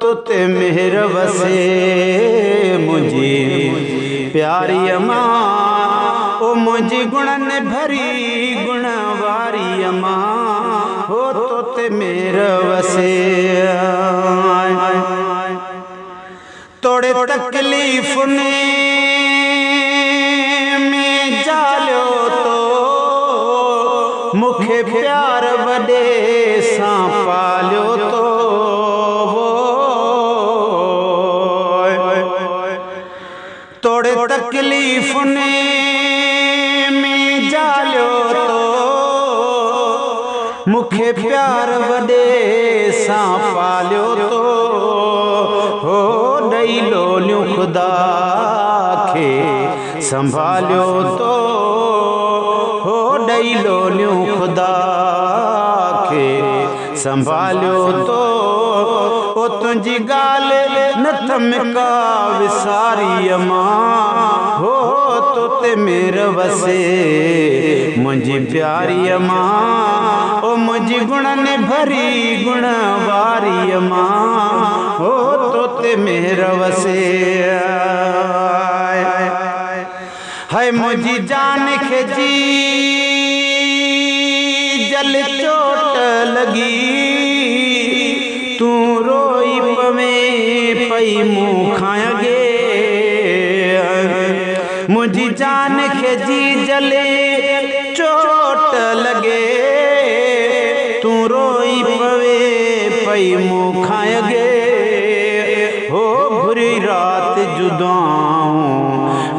तो ते मेहर वसे मुझी प्यारी अम्मा ओ मुझी गुणन भरी गुणवारी अम्मा हो तो ते मेहर वसे तोड़े तकलीफ ने में जालियो तो मुखे प्यार वडे सा पालियो तो तोड़े तकलीफ ने में जालियो तो मुखे प्यार वडे सा पालियो तो हो दई लोलियों खुदा के संभालियो तो हो दई लोलियों खुदा के संभालियो तो ओ तुझी गाल न थमका विसारी अम्मा हो तो ते मेरे वसे मुझी प्यारी अम्मा ओ मुझी गुणन भरी गुणवारी अम्मा हो तो ते मेरे वसे है मुझी जान के जी जल चोट लगी तू रोई पवे पई मुँह खाएंगे मुझी जान के जी जले चोट लगे तू रोई पवे पई मुँह खाएंगे हो बुरी रात जुदाऊं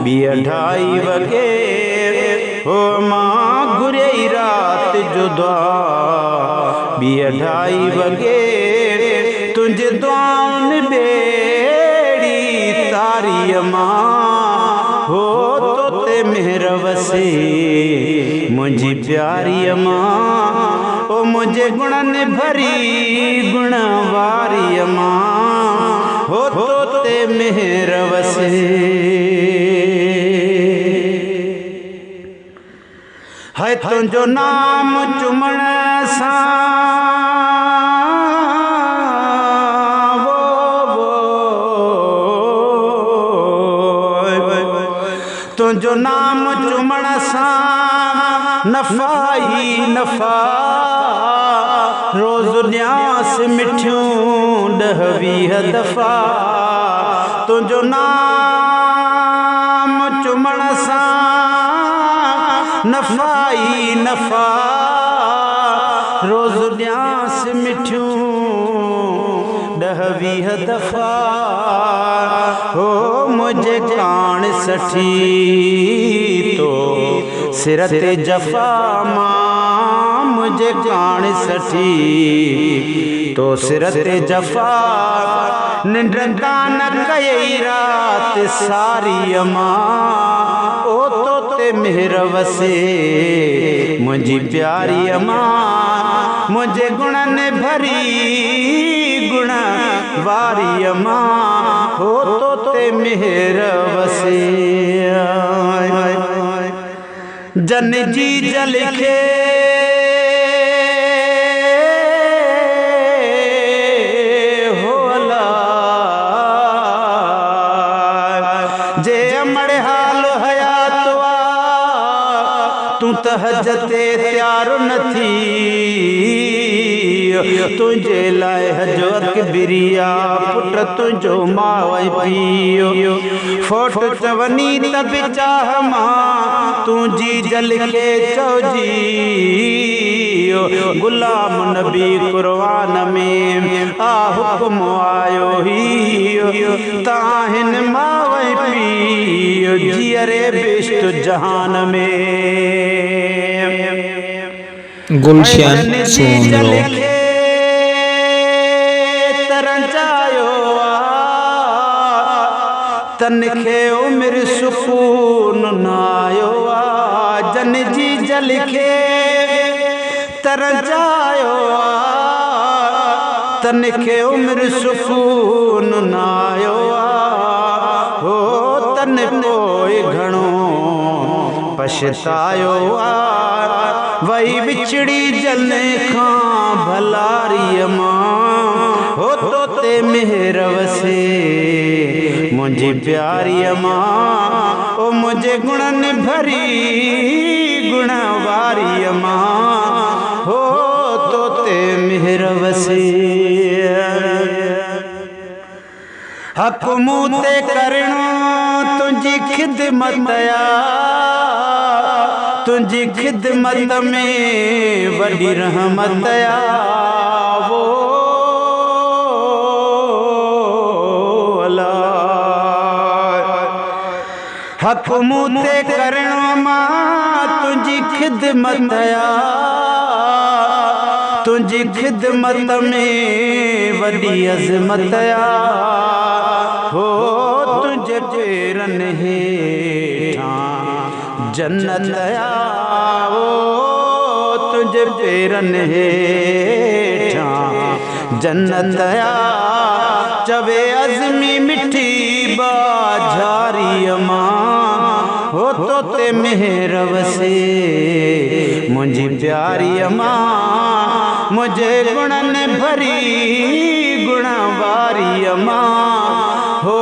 भी 2:30 बजे हो माँ गुरी रात जुदा भी 2:30 बजे तुझे दुआन बेड़ी तारी अम्मा हो तो ते मेहर वसे मुझी प्यारी अम्मा ओ मुझे गुणन भरी गुणवारी अम्मा हो तो ते मेहर वसे है तुझो नाम चुमण सा तुझो नाम चुमण सा नफा ही नफा रोज न्यास मिठियूं 10-20 दफ़ा तुझो नाम चुमण सा नफा ही नफा रोज न्यास मिठियूं 10-20 दफ़ा हो मुझे कान सठी तो सिर ते जफा मां मुझे कान सठी तो सिर ते जफा निंड्रदा न कई रात सारी अम्मा ओ तो ते मेहर वसे मुझी प्यारी अम्मा मुझे गुणन भरी गुणवारी अम्मा हो तो ते मेहर वसे जन जी जल के होला जे अमड़ हाल हयात तू तहजते त्यार न थी तुझे लाए हजो अकबरिया पुट तुझो मावई पियो फोट चवनी तब चाह मां तुझी जल के चौजी गुलाम नबी कुरआन में आ हुक्म आयो ही ताहिन मावई पियो जियरे बेश्त जहान में गुलशन सुन तन खे उम्र सुकून नायो जन जी जल के तर जायो तन खे उम्र सुकून नायो हो तन पोइ घणो पछतायो वही बिछड़ी जलने खां भलारी मां हो तो ते मेहर वसे मुझी प्यारी अम्मा ओ मुझे गुणन भरी गुणवारी अम्मा हो तोते मेहर वसे हक मुँह ते करणो तुझी खिदमतया तुझी खिदमत में वडी रहमतया वो हक मुँह ते करणो मां तुझी खिदमतया तुझी खिदमत में वडी अज़मतया हो तुझे पेरन हेठां जन्नतया ओ तुझे पेरन हेठां जन्नतया चवे अज़मी मिठी बाझारी अम्मा हो तोते मेहर वसे मुझी प्यारी अम्मा मुझे गुणन भरी गुणवारी अम्मा हो